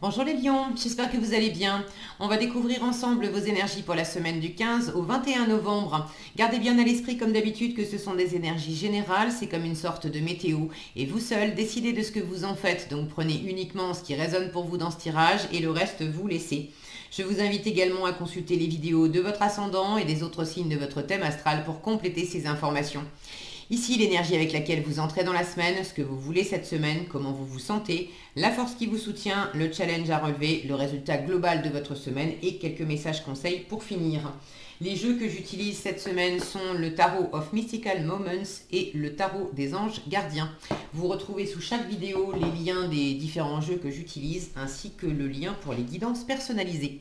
Bonjour les lions, j'espère que vous allez bien. On va découvrir ensemble vos énergies pour la semaine du 15 au 21 novembre. Gardez bien à l'esprit comme d'habitude que ce sont des énergies générales, c'est comme une sorte de météo. Et vous seul décidez de ce que vous en faites, donc prenez uniquement ce qui résonne pour vous dans ce tirage et le reste vous laissez. Je vous invite également à consulter les vidéos de votre ascendant et des autres signes de votre thème astral pour compléter ces informations. Ici, l'énergie avec laquelle vous entrez dans la semaine, ce que vous voulez cette semaine, comment vous vous sentez, la force qui vous soutient, le challenge à relever, le résultat global de votre semaine et quelques messages conseils pour finir. Les jeux que j'utilise cette semaine sont le Tarot of Mystical Moments et le Tarot des Anges Gardiens. Vous retrouvez sous chaque vidéo les liens des différents jeux que j'utilise ainsi que le lien pour les guidances personnalisées.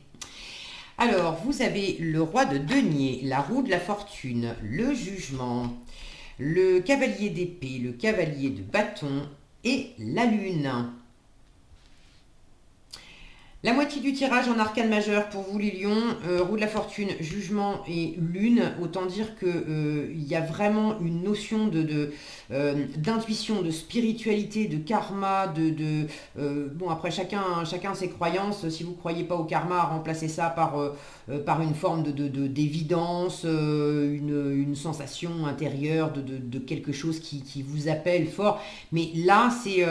Alors, vous avez le Roi de Denier, la Roue de la Fortune, le Jugement, le Cavalier d'épée, le Cavalier de bâton et la Lune. La moitié du tirage en arcane majeur pour vous les lions, roue de la fortune, jugement et lune. Autant dire qu'il y a vraiment une notion d'intuition, de spiritualité, de karma, bon après chacun ses croyances. Si vous ne croyez pas au karma, remplacez ça par une forme d'évidence, une sensation intérieure de quelque chose qui vous appelle fort. Mais là, c'est...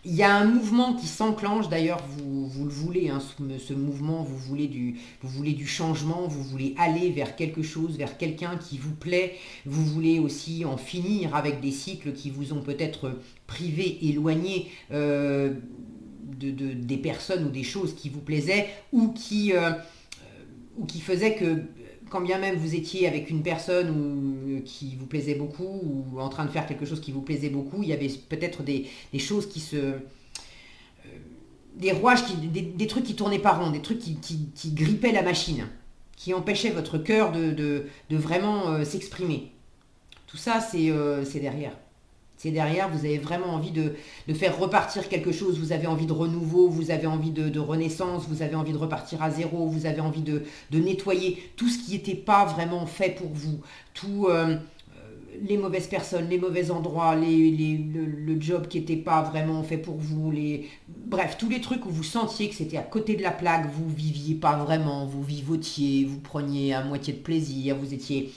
il y a un mouvement qui s'enclenche, d'ailleurs vous le voulez, hein, ce mouvement, vous voulez du changement, vous voulez aller vers quelque chose, vers quelqu'un qui vous plaît, vous voulez aussi en finir avec des cycles qui vous ont peut-être privé, éloigné des personnes ou des choses qui vous plaisaient ou qui faisaient que quand bien même vous étiez avec une personne qui vous plaisait beaucoup ou en train de faire quelque chose qui vous plaisait beaucoup, il y avait peut-être des choses qui se... des rouages, des trucs qui tournaient pas rond, des trucs qui grippaient la machine, qui empêchaient votre cœur de vraiment s'exprimer. Tout ça, c'est derrière. C'est derrière, vous avez vraiment envie de faire repartir quelque chose, vous avez envie de renouveau, vous avez envie de renaissance, vous avez envie de repartir à zéro, vous avez envie de nettoyer tout ce qui n'était pas vraiment fait pour vous, tout les mauvaises personnes, les mauvais endroits, le job qui n'était pas vraiment fait pour vous, bref, tous les trucs où vous sentiez que c'était à côté de la plaque, vous viviez pas vraiment, vous vivotiez, vous preniez à moitié de plaisir, vous étiez...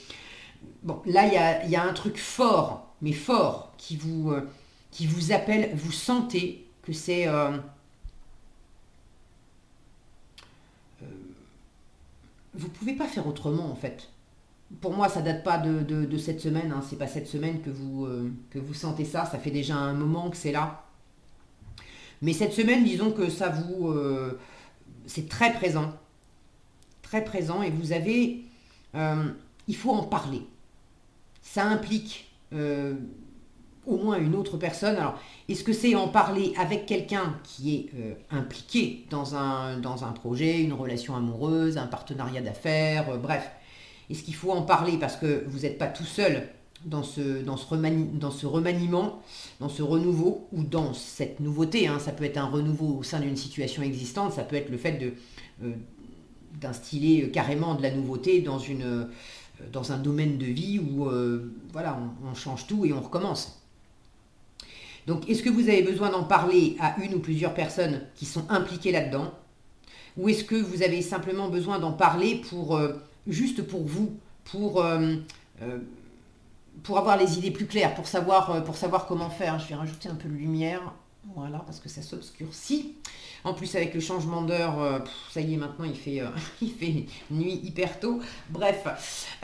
Bon, là, il y a un truc fort, mais fort, qui vous appelle, vous sentez que c'est... vous ne pouvez pas faire autrement, en fait. Pour moi, ça date pas de cette semaine, hein, c'est pas cette semaine que vous sentez ça, ça fait déjà un moment que c'est là. Mais cette semaine, disons que ça vous... c'est très présent, et vous avez... il faut en parler. Ça implique au moins une autre personne. Alors, est-ce que c'est en parler avec quelqu'un qui est impliqué dans un projet, une relation amoureuse, un partenariat d'affaires, bref. Est-ce qu'il faut en parler parce que vous n'êtes pas tout seul dans ce remaniement, dans ce renouveau ou dans cette nouveauté, hein. Ça peut être un renouveau au sein d'une situation existante, ça peut être le fait d'instiller carrément de la nouveauté dans un domaine de vie où voilà, on change tout et on recommence. Donc, est-ce que vous avez besoin d'en parler à une ou plusieurs personnes qui sont impliquées là-dedans? Ou est-ce que vous avez simplement besoin d'en parler juste pour vous, pour avoir les idées plus claires, pour savoir comment faire? Je vais rajouter un peu de lumière, voilà, parce que ça s'obscurcit. En plus, avec le changement d'heure, ça y est, maintenant, il fait nuit hyper tôt. Bref.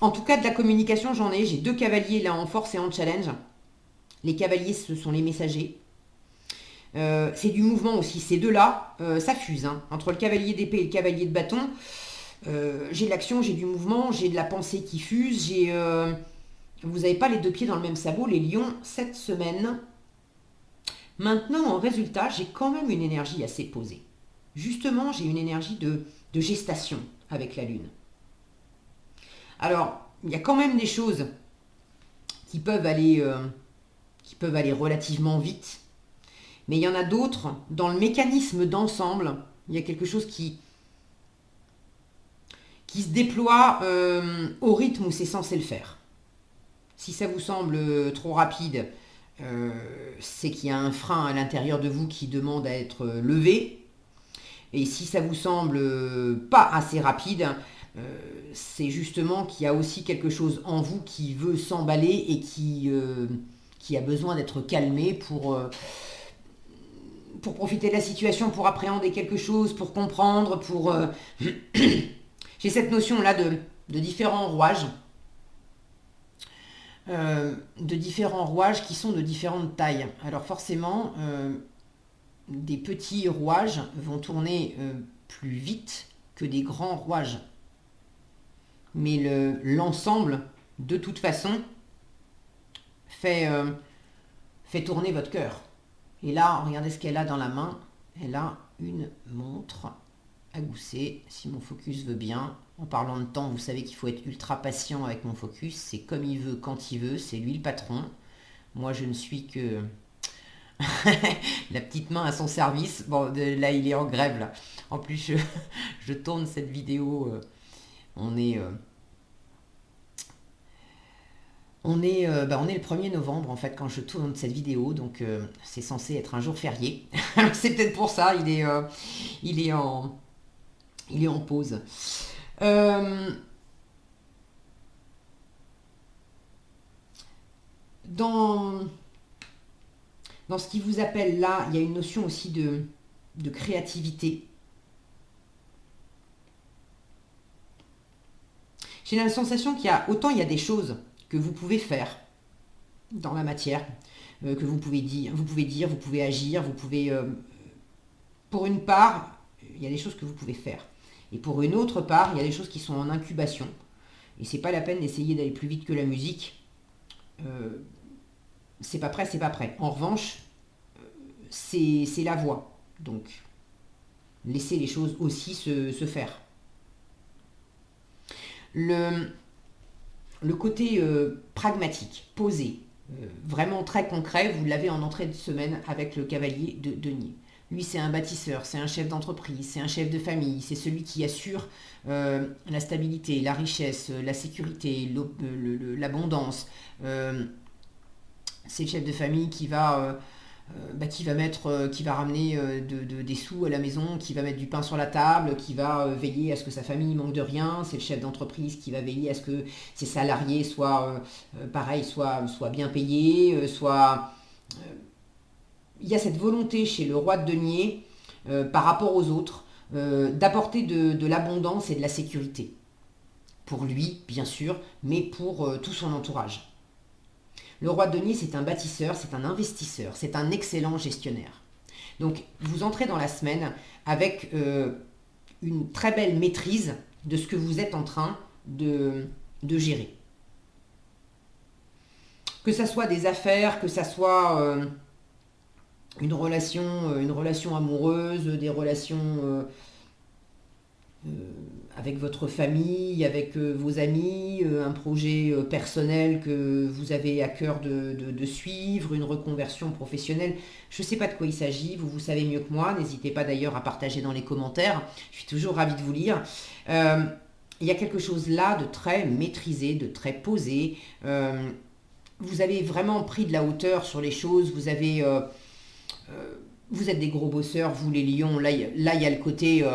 En tout cas, de la communication, j'ai 2 cavaliers là en force et en challenge. Les cavaliers, ce sont les messagers. C'est du mouvement aussi. Ces deux-là, ça fuse. Hein. Entre le cavalier d'épée et le cavalier de bâton, j'ai de l'action, j'ai du mouvement, j'ai de la pensée qui fuse. Vous n'avez pas les 2 pieds dans le même sabot, les lions, cette semaine. Maintenant, en résultat, j'ai quand même une énergie assez posée. Justement, j'ai une énergie de gestation avec la lune. Alors, il y a quand même des choses qui peuvent aller relativement vite. Mais il y en a d'autres, dans le mécanisme d'ensemble, il y a quelque chose qui se déploie au rythme où c'est censé le faire. Si ça vous semble trop rapide, c'est qu'il y a un frein à l'intérieur de vous qui demande à être levé. Et si ça vous semble pas assez rapide, c'est justement qu'il y a aussi quelque chose en vous qui veut s'emballer et qui a besoin d'être calmé pour profiter de la situation, pour appréhender quelque chose, pour comprendre, pour... J'ai cette notion-là de différents rouages. De différents rouages qui sont de différentes tailles. Alors forcément, des petits rouages vont tourner plus vite que des grands rouages. Mais l'ensemble, de toute façon, fait tourner votre cœur. Et là, regardez ce qu'elle a dans la main. Elle a une montre à gousset, si mon focus veut bien. En parlant de temps, vous savez qu'il faut être ultra patient avec mon focus. C'est comme il veut, quand il veut. C'est lui le patron. Moi, je ne suis que la petite main à son service. Bon, là, il est en grève, là. En plus, je tourne cette vidéo. On est le 1er novembre, en fait, quand je tourne cette vidéo. Donc, c'est censé être un jour férié. C'est peut-être pour ça. Il est en pause. Dans ce qui vous appelle là, il y a une notion aussi de créativité. J'ai la sensation qu'il y a autant il y a des choses que vous pouvez faire dans la matière, que vous pouvez dire, vous pouvez agir, vous pouvez... pour une part, il y a des choses que vous pouvez faire. Et pour une autre part, il y a des choses qui sont en incubation. Et c'est pas la peine d'essayer d'aller plus vite que la musique. C'est pas prêt, c'est pas prêt. En revanche, c'est la voix. Donc, laissez les choses aussi se faire. Le côté pragmatique, posé, vraiment très concret, vous l'avez en entrée de semaine avec le cavalier de denier. Lui, c'est un bâtisseur, c'est un chef d'entreprise, c'est un chef de famille, c'est celui qui assure la stabilité, la richesse, la sécurité, l'abondance. C'est le chef de famille qui va ramener des sous à la maison, qui va mettre du pain sur la table, qui va veiller à ce que sa famille manque de rien. C'est le chef d'entreprise qui va veiller à ce que ses salariés soient bien payés, il y a cette volonté chez le roi de denier, par rapport aux autres, d'apporter de l'abondance et de la sécurité. Pour lui, bien sûr, mais pour tout son entourage. Le roi de denier, c'est un bâtisseur, c'est un investisseur, c'est un excellent gestionnaire. Donc, vous entrez dans la semaine avec une très belle maîtrise de ce que vous êtes en train de gérer. Que ça soit des affaires, que ça soit une relation amoureuse, des relations avec votre famille, avec vos amis, un projet personnel que vous avez à cœur de suivre, une reconversion professionnelle. Je ne sais pas de quoi il s'agit, vous savez mieux que moi. N'hésitez pas d'ailleurs à partager dans les commentaires. Je suis toujours ravie de vous lire. Il y a quelque chose là de très maîtrisé, de très posé. Vous avez vraiment pris de la hauteur sur les choses. Vous êtes des gros bosseurs, vous les lions. Là, il y a le côté...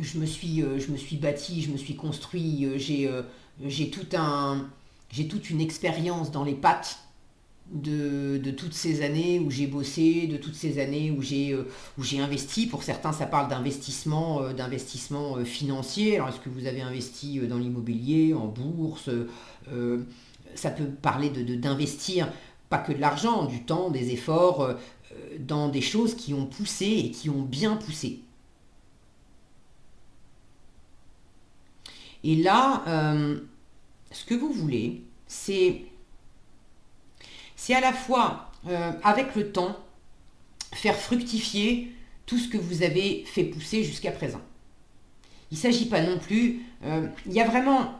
je me suis bâti, je me suis construit, j'ai toute une expérience dans les pattes de toutes ces années où j'ai bossé, de toutes ces années où j'ai investi. Pour certains, ça parle d'investissement financier. Alors, est-ce que vous avez investi dans l'immobilier, en bourse ça peut parler d'investir, pas que de l'argent, du temps, des efforts, dans des choses qui ont poussé et qui ont bien poussé. Et là, ce que vous voulez, c'est à la fois, avec le temps, faire fructifier tout ce que vous avez fait pousser jusqu'à présent. Il ne s'agit pas non plus... il y a vraiment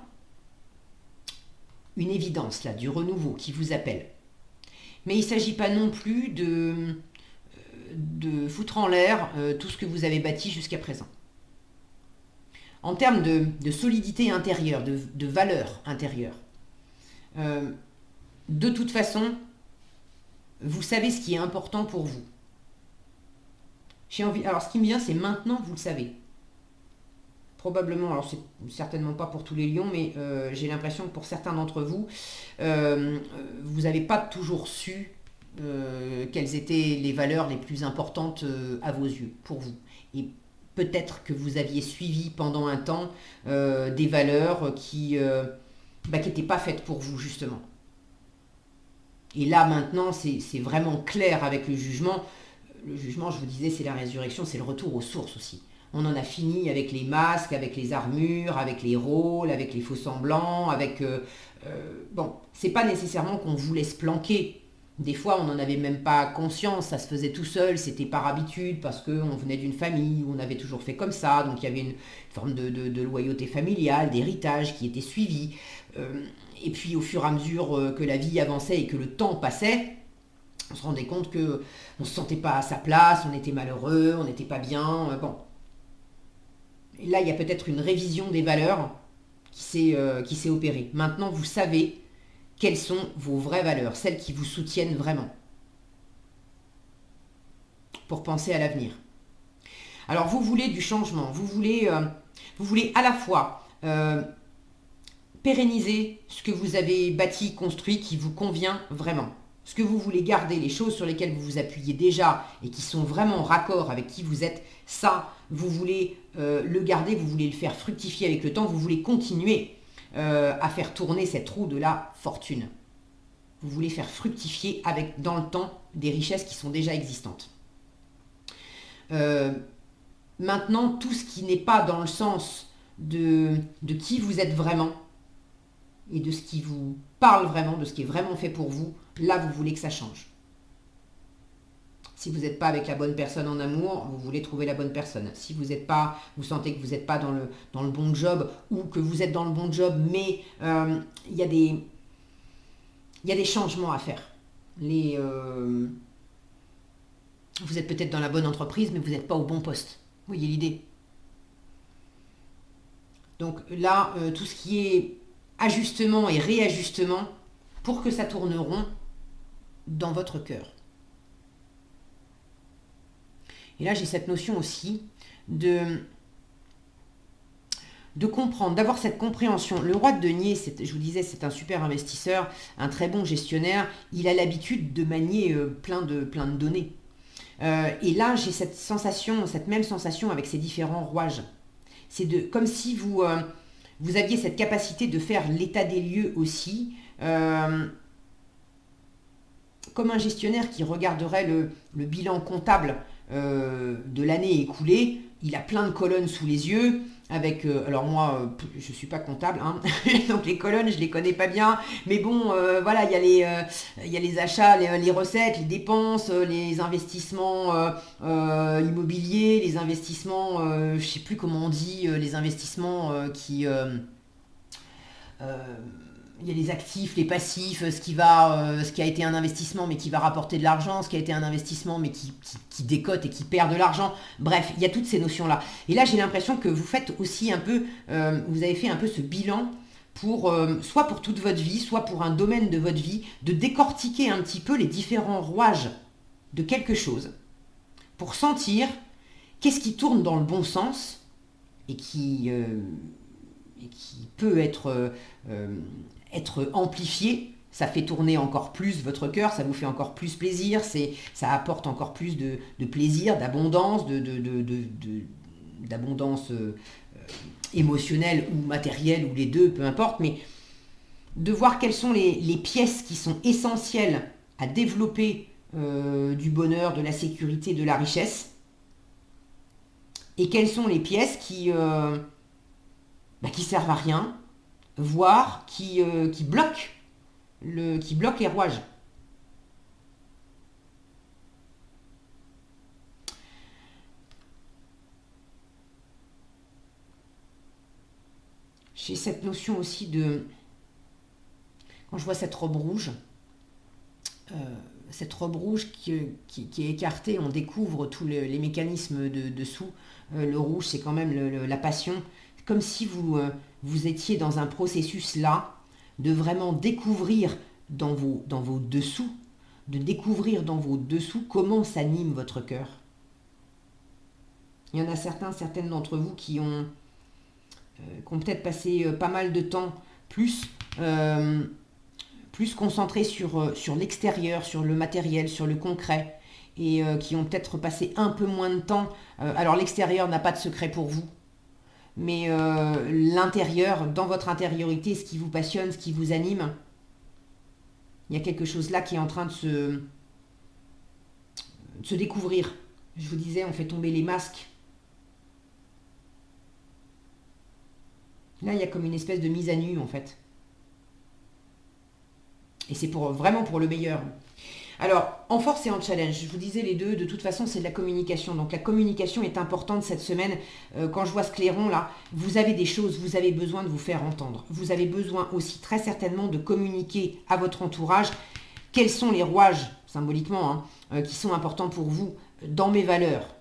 une évidence là, du renouveau qui vous appelle. Mais il ne s'agit pas non plus de foutre en l'air tout ce que vous avez bâti jusqu'à présent. En termes de solidité intérieure, de valeur intérieure, de toute façon, vous savez ce qui est important pour vous. Alors ce qui me vient, c'est maintenant vous le savez. Probablement, alors c'est certainement pas pour tous les lions, mais j'ai l'impression que pour certains d'entre vous, vous n'avez pas toujours su quelles étaient les valeurs les plus importantes à vos yeux, pour vous. Et peut-être que vous aviez suivi pendant un temps des valeurs qui n'étaient pas faites pour vous, justement. Et là, maintenant, c'est vraiment clair avec le jugement. Le jugement, je vous disais, c'est la résurrection, c'est le retour aux sources aussi. On en a fini avec les masques, avec les armures, avec les rôles, avec les faux-semblants, avec... bon, c'est pas nécessairement qu'on vous laisse planquer. Des fois, on n'en avait même pas conscience, ça se faisait tout seul, c'était par habitude, parce qu'on venait d'une famille où on avait toujours fait comme ça, donc il y avait une forme de loyauté familiale, d'héritage qui était suivi. Et puis, au fur et à mesure que la vie avançait et que le temps passait, on se rendait compte que on se sentait pas à sa place, on était malheureux, on n'était pas bien, bon. Et là, il y a peut-être une révision des valeurs qui s'est opérée. Maintenant, vous savez quelles sont vos vraies valeurs, celles qui vous soutiennent vraiment, pour penser à l'avenir. Alors, vous voulez du changement, vous voulez à la fois pérenniser ce que vous avez bâti, construit, qui vous convient vraiment. Ce que vous voulez garder, les choses sur lesquelles vous vous appuyez déjà et qui sont vraiment en raccord avec qui vous êtes, ça, vous voulez le garder, vous voulez le faire fructifier avec le temps, vous voulez continuer à faire tourner cette roue de la fortune. Vous voulez faire fructifier avec, dans le temps, des richesses qui sont déjà existantes. Maintenant, tout ce qui n'est pas dans le sens de qui vous êtes vraiment et de ce qui vous parle vraiment, de ce qui est vraiment fait pour vous, là, vous voulez que ça change. Si vous n'êtes pas avec la bonne personne en amour, vous voulez trouver la bonne personne. Si vous n'êtes pas, vous sentez que vous n'êtes pas dans le bon job, ou que vous êtes dans le bon job, mais il y a des changements à faire. Vous êtes peut-être dans la bonne entreprise, mais vous n'êtes pas au bon poste. Vous voyez l'idée. Donc là, tout ce qui est ajustement et réajustement, pour que ça tourne rond dans votre cœur. Et là, j'ai cette notion aussi de comprendre, d'avoir cette compréhension. Le roi de denier, je vous disais, c'est un super investisseur, un très bon gestionnaire. Il a l'habitude de manier plein de données. Et là, j'ai cette sensation, cette même sensation avec ces différents rouages. C'est comme si vous aviez cette capacité de faire l'état des lieux aussi, comme un gestionnaire qui regarderait le bilan comptable de l'année écoulée. Il a plein de colonnes sous les yeux, avec, alors moi, je ne suis pas comptable, hein, donc les colonnes, je ne les connais pas bien, mais bon, voilà, il y a les achats, les recettes, les dépenses, les investissements immobiliers, les investissements, je ne sais plus comment on dit, les investissements il y a les actifs, les passifs, ce qui a été un investissement mais qui va rapporter de l'argent, ce qui a été un investissement mais qui décote et qui perd de l'argent. Bref, il y a toutes ces notions-là. Et là, j'ai l'impression que vous faites aussi un peu, vous avez fait un peu ce bilan pour, soit pour toute votre vie, soit pour un domaine de votre vie, de décortiquer un petit peu les différents rouages de quelque chose pour sentir qu'est-ce qui tourne dans le bon sens et qui peut être amplifié. Ça fait tourner encore plus votre cœur, ça vous fait encore plus plaisir, ça apporte encore plus de plaisir, d'abondance, d'abondance émotionnelle ou matérielle, ou les deux, peu importe, mais de voir quelles sont les pièces qui sont essentielles à développer du bonheur, de la sécurité, de la richesse, et quelles sont les pièces qui servent à rien, voire qui bloquent les rouages. J'ai cette notion aussi de... Quand je vois cette robe rouge qui est écartée, on découvre tous les mécanismes dessous. Le rouge, c'est quand même la passion. Comme si vous étiez dans un processus là, de vraiment découvrir dans vos dessous, de découvrir dans vos dessous comment s'anime votre cœur. Il y en a certaines d'entre vous qui ont peut-être passé pas mal de temps plus concentrés sur l'extérieur, sur le matériel, sur le concret, et qui ont peut-être passé un peu moins de temps. Alors l'extérieur n'a pas de secret pour vous, mais l'intérieur, dans votre intériorité, ce qui vous passionne, ce qui vous anime, il y a quelque chose là qui est en train de se découvrir. Je vous disais, on fait tomber les masques. Là, il y a comme une espèce de mise à nu, en fait. Et c'est vraiment pour le meilleur. Alors, en force et en challenge, je vous disais les deux, de toute façon, c'est de la communication. Donc la communication est importante cette semaine. Quand je vois ce clairon là, vous avez des choses, vous avez besoin de vous faire entendre. Vous avez besoin aussi très certainement de communiquer à votre entourage quels sont les rouages, symboliquement, qui sont importants pour vous dans mes valeurs.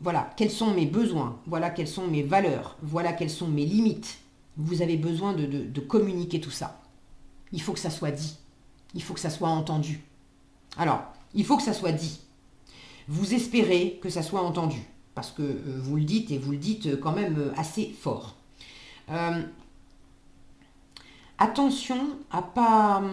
Voilà, quels sont mes besoins, voilà quelles sont mes valeurs, voilà quelles sont mes limites. Vous avez besoin de communiquer tout ça. Il faut que ça soit dit, il faut que ça soit entendu. Alors, il faut que ça soit dit. Vous espérez que ça soit entendu, parce que vous le dites, et vous le dites quand même assez fort. Attention à pas...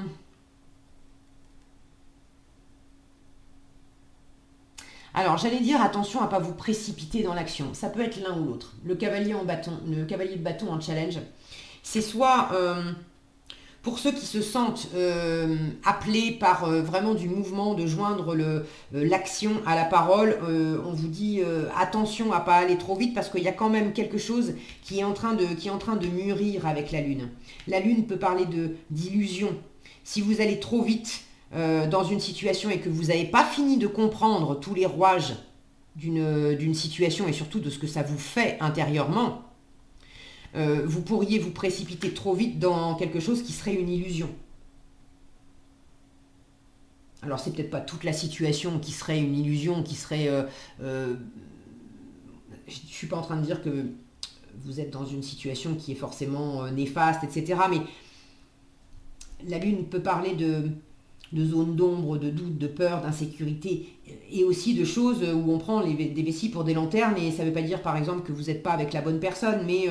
Alors, j'allais dire attention à ne pas vous précipiter dans l'action. Ça peut être l'un ou l'autre. Le cavalier de bâton en challenge, c'est soit pour ceux qui se sentent appelés par vraiment du mouvement, de joindre l'action à la parole, on vous dit attention à ne pas aller trop vite parce qu'il y a quand même quelque chose qui est en train de mûrir avec la Lune. La Lune peut parler d'illusion. Si vous allez trop vite, dans une situation et que vous n'avez pas fini de comprendre tous les rouages d'une situation et surtout de ce que ça vous fait intérieurement, vous pourriez vous précipiter trop vite dans quelque chose qui serait une illusion. Alors c'est peut-être pas toute la situation qui serait une illusion, qui serait... je ne suis pas en train de dire que vous êtes dans une situation qui est forcément néfaste, etc. Mais la Lune peut parler de zones d'ombre, de doute, de peur, d'insécurité, et aussi de choses où on prend des vessies pour des lanternes, et ça ne veut pas dire par exemple que vous n'êtes pas avec la bonne personne, mais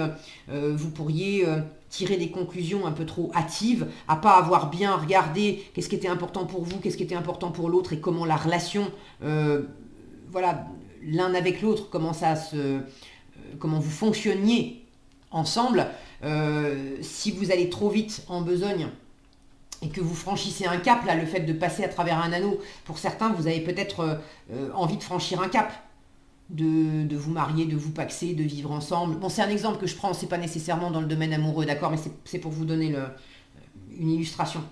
vous pourriez tirer des conclusions un peu trop hâtives, à pas avoir bien regardé qu'est-ce qui était important pour vous, qu'est-ce qui était important pour l'autre, et comment la relation, voilà, l'un avec l'autre, comment vous fonctionniez ensemble. Si vous allez trop vite en besogne, et que vous franchissez un cap, là, le fait de passer à travers un anneau, pour certains, vous avez peut-être envie de franchir un cap, de vous marier, de vous paxer, de vivre ensemble. Bon, c'est un exemple que je prends, c'est pas nécessairement dans le domaine amoureux, d'accord, mais c'est pour vous donner une illustration.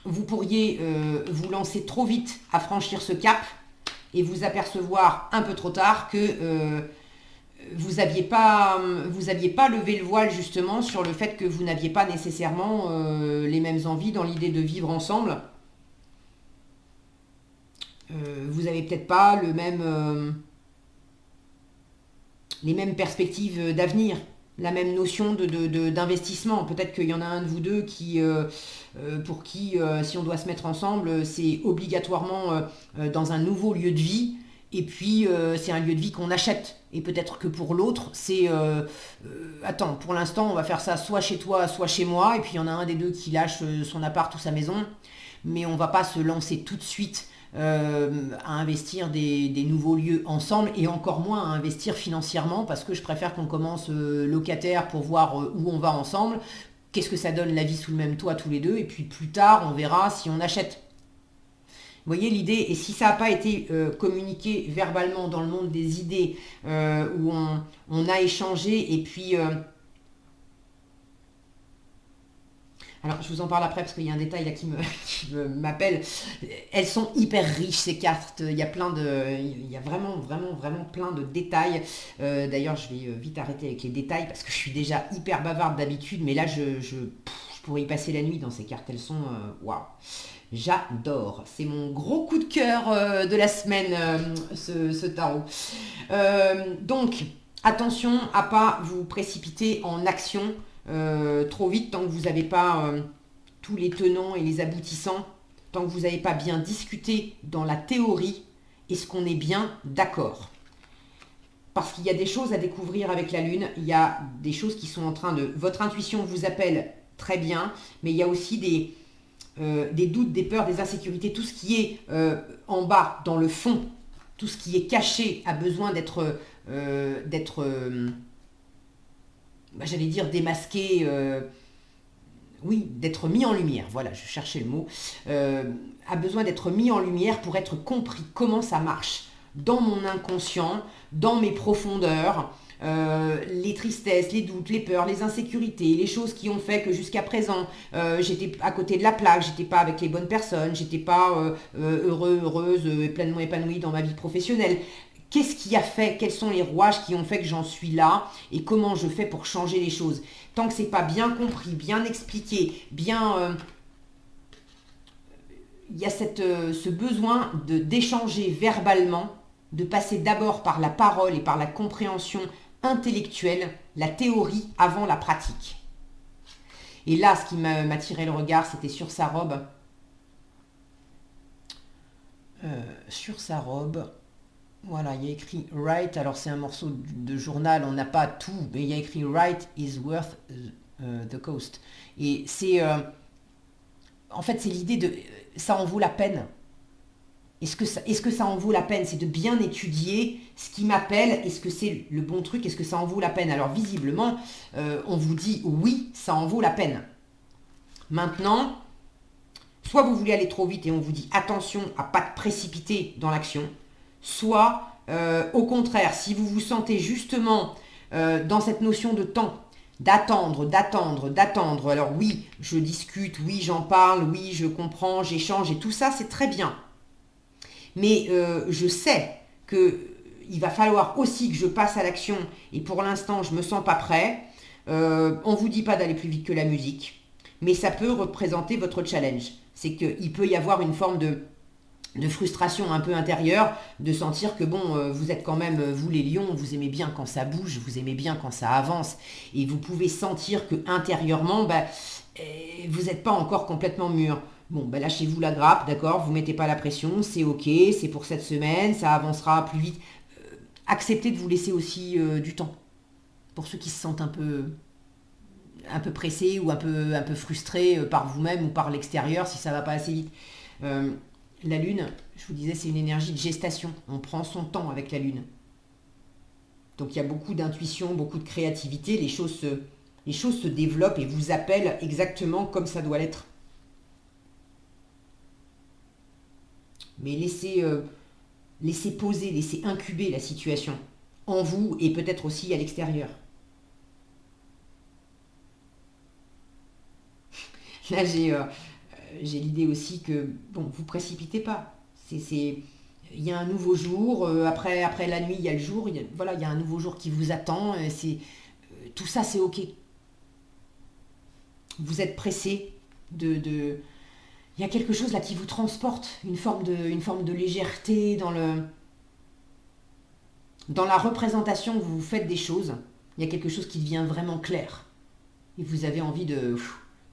Vous pourriez vous lancer trop vite à franchir ce cap et vous apercevoir un peu trop tard que... vous n'aviez pas levé le voile justement sur le fait que vous n'aviez pas nécessairement les mêmes envies dans l'idée de vivre ensemble. Vous n'avez peut-être pas les mêmes perspectives d'avenir, la même notion d'investissement. Peut-être qu'il y en a un de vous deux pour qui, si on doit se mettre ensemble, c'est obligatoirement dans un nouveau lieu de vie. Et puis, c'est un lieu de vie qu'on achète. Et peut-être que pour l'autre, c'est... attends, pour l'instant, on va faire ça soit chez toi, soit chez moi. Et puis, il y en a un des deux qui lâche son appart ou sa maison. Mais on ne va pas se lancer tout de suite à investir des nouveaux lieux ensemble. Et encore moins à investir financièrement. Parce que je préfère qu'on commence locataire pour voir où on va ensemble. Qu'est-ce que ça donne la vie sous le même toit tous les deux. Et puis, plus tard, on verra si on achète. Vous voyez l'idée, et si ça n'a pas été communiqué verbalement dans le monde des idées, où on a échangé, et puis... alors, je vous en parle après, parce qu'il y a un détail là qui m'appelle. Elles sont hyper riches, ces cartes. Il y a vraiment, vraiment, vraiment plein de détails. D'ailleurs, je vais vite arrêter avec les détails, parce que je suis déjà hyper bavarde d'habitude, mais là, je pourrais y passer la nuit dans ces cartes. Elles sont... waouh. J'adore, c'est mon gros coup de cœur de la semaine, ce tarot. Donc, attention à pas vous précipiter en action trop vite tant que vous n'avez pas tous les tenants et les aboutissants tant que vous n'avez pas bien discuté dans la théorie, est-ce qu'on est bien d'accord? Parce qu'il y a des choses à découvrir avec la Lune, il y a des choses qui sont en train de... Votre intuition vous appelle très bien, mais il y a aussi des doutes, des peurs, des insécurités, tout ce qui est en bas, dans le fond, tout ce qui est caché a besoin d'être, j'allais dire démasqué, oui, d'être mis en lumière, voilà, je cherchais le mot, a besoin d'être mis en lumière pour être compris comment ça marche dans mon inconscient, dans mes profondeurs, les tristesses, les doutes, les peurs, les insécurités, les choses qui ont fait que jusqu'à présent, j'étais à côté de la plaque, j'étais pas avec les bonnes personnes, j'étais pas heureuse, pleinement épanouie dans ma vie professionnelle. Qu'est-ce qui a fait? Quels sont les rouages qui ont fait que j'en suis là? Et comment je fais pour changer les choses? Tant que c'est pas bien compris, bien expliqué, bien... il y a ce besoin d'échanger verbalement, de passer d'abord par la parole et par la compréhension intellectuelle, la théorie avant la pratique. Et là, ce qui m'a tiré le regard, c'était sur sa robe. Sur sa robe, voilà, il y a écrit Write, alors c'est un morceau de journal, on n'a pas tout, mais il y a écrit Write is worth the cost. Et c'est... en fait, c'est l'idée de... ça en vaut la peine. Est-ce que ça en vaut la peine? C'est de bien étudier ce qui m'appelle. Est-ce que c'est le bon truc? Est-ce que ça en vaut la peine? Alors visiblement, on vous dit oui, ça en vaut la peine. Maintenant, soit vous voulez aller trop vite et on vous dit attention à pas te précipiter dans l'action, soit au contraire, si vous vous sentez justement dans cette notion de temps, d'attendre. Alors oui, je discute, oui, j'en parle, oui, je comprends, j'échange et tout ça, c'est très bien. Mais je sais qu'il va falloir aussi que je passe à l'action et pour l'instant, je ne me sens pas prêt. On ne vous dit pas d'aller plus vite que la musique, mais ça peut représenter votre challenge. C'est qu'il peut y avoir une forme de frustration un peu intérieure, de sentir que bon, vous êtes quand même, vous les lions, vous aimez bien quand ça bouge, vous aimez bien quand ça avance, et vous pouvez sentir que intérieurement, vous n'êtes pas encore complètement mûr. Bon, lâchez-vous la grappe, d'accord, vous ne mettez pas la pression, c'est ok, c'est pour cette semaine, ça avancera plus vite. Acceptez de vous laisser aussi du temps. Pour ceux qui se sentent un peu pressés ou un peu frustrés par vous-même ou par l'extérieur si ça ne va pas assez vite. La Lune, je vous disais, c'est une énergie de gestation. On prend son temps avec la Lune. Donc il y a beaucoup d'intuition, beaucoup de créativité. Les choses se développent et vous appellent exactement comme ça doit l'être. Mais laissez poser, laissez incuber la situation. En vous et peut-être aussi à l'extérieur. Là, j'ai l'idée aussi que, bon, vous précipitez pas. Il y a un nouveau jour, après la nuit, il y a le jour, il y a un nouveau jour qui vous attend. Tout ça, c'est ok. Vous êtes pressé il y a quelque chose là qui vous transporte, une forme de légèreté dans la représentation que vous faites des choses. Il y a quelque chose qui devient vraiment clair. Et vous avez envie de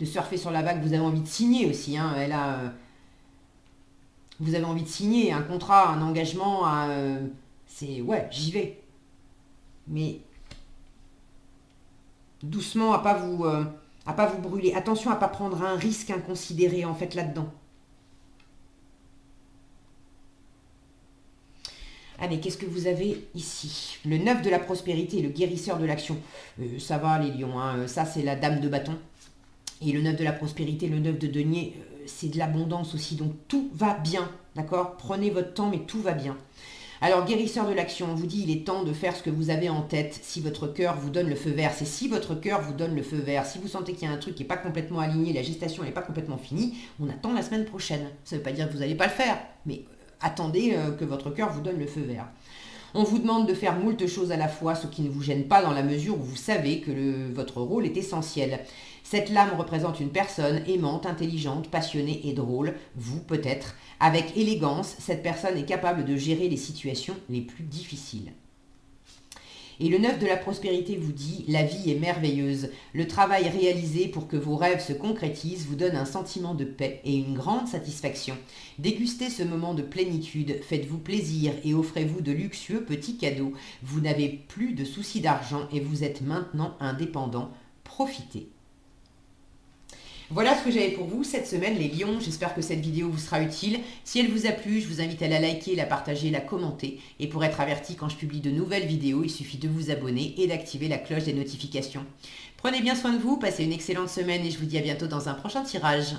surfer sur la vague, vous avez envie de signer aussi. Hein, vous avez envie de signer un contrat, un engagement. Ouais, j'y vais. Mais doucement, à pas vous brûler. Attention à pas prendre un risque inconsidéré en fait là-dedans. Allez, qu'est-ce que vous avez ici? Le 9 de la prospérité, le guérisseur de l'action. Ça va les lions, hein, ça c'est la dame de bâton. Et le 9 de la prospérité, le 9 de denier, c'est de l'abondance aussi. Donc tout va bien, d'accord? Prenez votre temps, mais tout va bien. Alors, guérisseur de l'action, on vous dit il est temps de faire ce que vous avez en tête si votre cœur vous donne le feu vert. C'est si votre cœur vous donne le feu vert. Si vous sentez qu'il y a un truc qui n'est pas complètement aligné, la gestation n'est pas complètement finie, on attend la semaine prochaine. Ça ne veut pas dire que vous n'allez pas le faire, mais attendez que votre cœur vous donne le feu vert. On vous demande de faire moult choses à la fois, ce qui ne vous gêne pas dans la mesure où vous savez que votre rôle est essentiel. Cette lame représente une personne aimante, intelligente, passionnée et drôle, vous peut-être. Avec élégance, cette personne est capable de gérer les situations les plus difficiles. Et le 9 de la prospérité vous dit « La vie est merveilleuse. Le travail réalisé pour que vos rêves se concrétisent vous donne un sentiment de paix et une grande satisfaction. Dégustez ce moment de plénitude, faites-vous plaisir et offrez-vous de luxueux petits cadeaux. Vous n'avez plus de soucis d'argent et vous êtes maintenant indépendant. Profitez. » Voilà ce que j'avais pour vous cette semaine les lions, j'espère que cette vidéo vous sera utile. Si elle vous a plu, je vous invite à la liker, la partager, la commenter. Et pour être averti quand je publie de nouvelles vidéos, il suffit de vous abonner et d'activer la cloche des notifications. Prenez bien soin de vous, passez une excellente semaine et je vous dis à bientôt dans un prochain tirage.